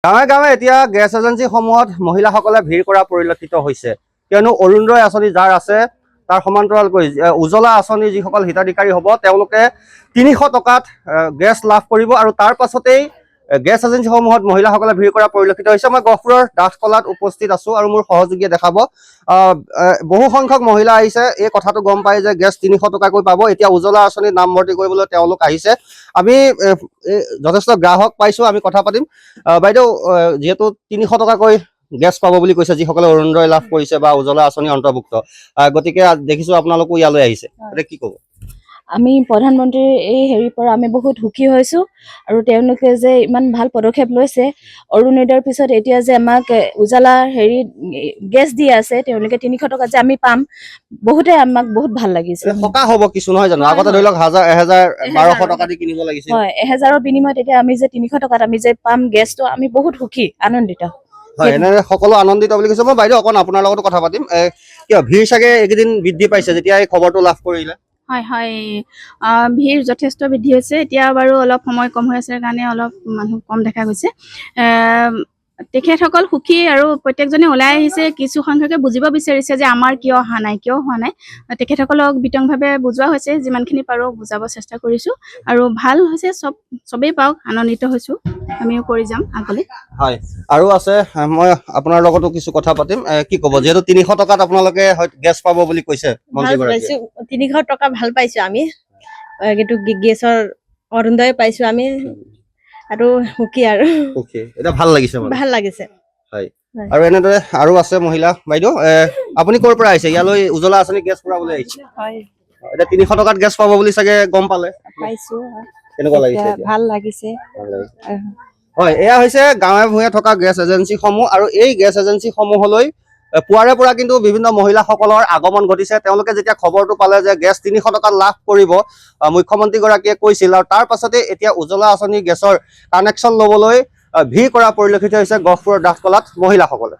গাঁৱে গাঁৱে এতিয়া গেছ এজেঞ্চিসমূহত মহিলাসকলে ভিৰ কৰা পৰিলক্ষিত হৈছে। কিয়নো অৰুণোদয় আঁচনি যাৰ আছে তাৰ সমান্তৰালকৈ উজ্জ্বলা আঁচনি যিসকল হিতাধিকাৰী হ'ব তেওঁলোকে ৩০০ টকাত গেছ লাভ কৰিব আৰু তাৰ পাছতেই গেছ এজেঞ্চিসমূহত মহিলাসকলে ভিৰ কৰা পৰিলক্ষিত হৈছে। মই গহপুৰৰ ডাঠকলাত উপস্থিত আছো আৰু মোৰ সহযোগীয়ে দেখাব বহু সংখ্যক মহিলা আহিছে। এই কথাটো গম পাই যে গেছ ৩০০ টকাকৈ পাব। এতিয়া উজ্জ্বলা আঁচনিত নাম ভৰ্তি কৰিবলৈ তেওঁলোক আহিছে। আমি যথেষ্ট গ্ৰাহক পাইছো, আমি কথা পাতিম। বাইদেউ, যিহেতু ৩০০ টকাকৈ গেছ পাব বুলি কৈছে যিসকলে অৰুণোদয় লাভ কৰিছে বা উজ্জ্বলা আঁচনি অন্তৰ্ভুক্ত, গতিকে দেখিছো আপোনালোকো ইয়ালৈ আহিছে, কি ক'ব? আমি প্ৰধানমন্ত্ৰীৰ এই হেৰিৰ পৰা আমি বহুত সুখী হৈছোঁ আৰু তেওঁলোকে যে ইমান ভাল পদক্ষেপ লৈছে। অৰুণোদয়ৰ পিছত এতিয়া যে আমাক উজালা হেৰি গেছ দি আছে, তেওঁলোকে ৩০০ টকা যে আমি পাম, বহুতে আমাক বহুত ভাল লাগিছে। সকাহ হ'ব কিছু নহয় জানো? আগতে ধৰি লওক ১,০০০-১,১২০০ টকা দি কিনিব লাগিছিল। হয়, ১,০০০ৰ বিনিময়ত এতিয়া আমি যে ৩০০ টকাত আমি যে পাম গেছটো, আমি বহুত সুখী, আনন্দিত। হয়, এনে সকলো আনন্দিত বুলি কৈছে। মই বাইদেউ অকণ আপোনাৰ লগতো কথা পাতিম। কিয় ভিৰ চাগে এইকেইদিন বৃদ্ধি পাইছে যেতিয়া এই খবৰটো লাভ কৰিলে? হয় হয়, ভিৰ যথেষ্ট বৃদ্ধি হৈছে। এতিয়া বাৰু অলপ সময় কম হৈ আছে কাৰণে অলপ মানুহ কম দেখা গৈছে। তেখেতসকল সুখী আৰু প্ৰত্যেকজনে ওলাই আহিছে। কিছু সংখ্যকে বুজিব বিচাৰিছে যে আমাৰ কিয় অহা নাই, কিয় হোৱা নাই। তেখেতসকলক বিতংভাৱে বুজোৱা হৈছে, যিমানখিনি পাৰোঁ বুজাব চেষ্টা কৰিছোঁ আৰু ভাল হৈছে। চবেই পাওক, আনন্দিত হৈছোঁ। আমিও কৰি যাম আগলৈ। হয়, আৰু আছে, মই আপোনাৰ লগতো কিছু কথা পাতিম। কি ক'ব, যিহেতু ৩০০ টকাত আপোনালোকে গেছ পাব বুলি কৈছে মন্ত্ৰীগৰাকীয়ে? ৩০০ টকা ভাল পাইছো আমি, কিন্তু গেছৰ অৰুণোদয় পাইছো আমি আৰু সুখী আৰু এটা ভাল লাগিছে, ভাল লাগিছে। হয়, আৰু এনেদৰে আৰু আছে মহিলা। বাইদেউ, আপুনি ক'ৰ পৰা আহিছে? ইয়ালৈ উজ্জ্বলা আঁচনি গেছ পুৰাবলৈ আহিছে। হয়, এতিয়া ৩০০ টকাত গেছ পাব বুলি চাগে গম পালে? পাইছো। কেনেকুৱা লাগিছে? ভাল লাগিছে। হয়, এয়া হৈছে গাঁৱে ভূঞে থকা গেছ এজেঞ্চিসমূহ আৰু এই গেছ এজেঞ্চিসমূহলৈ পুৱাৰে পৰা কিন্তু বিভিন্ন মহিলাসকলৰ আগমন ঘটিছে। তেওঁলোকে যেতিয়া খবৰটো পালে যে গেছ ৩০০ টকাত লাভ কৰিব, মুখ্যমন্ত্ৰীগৰাকীয়ে কৈছিল, আৰু তাৰ পাছতে এতিয়া উজ্জ্বলা আঁচনি গেছৰ কানেকশ্যন ল'বলৈ ভিৰ কৰা পৰিলক্ষিত হৈছে গহপুৰৰ ডাঠকলাত মহিলাসকলে।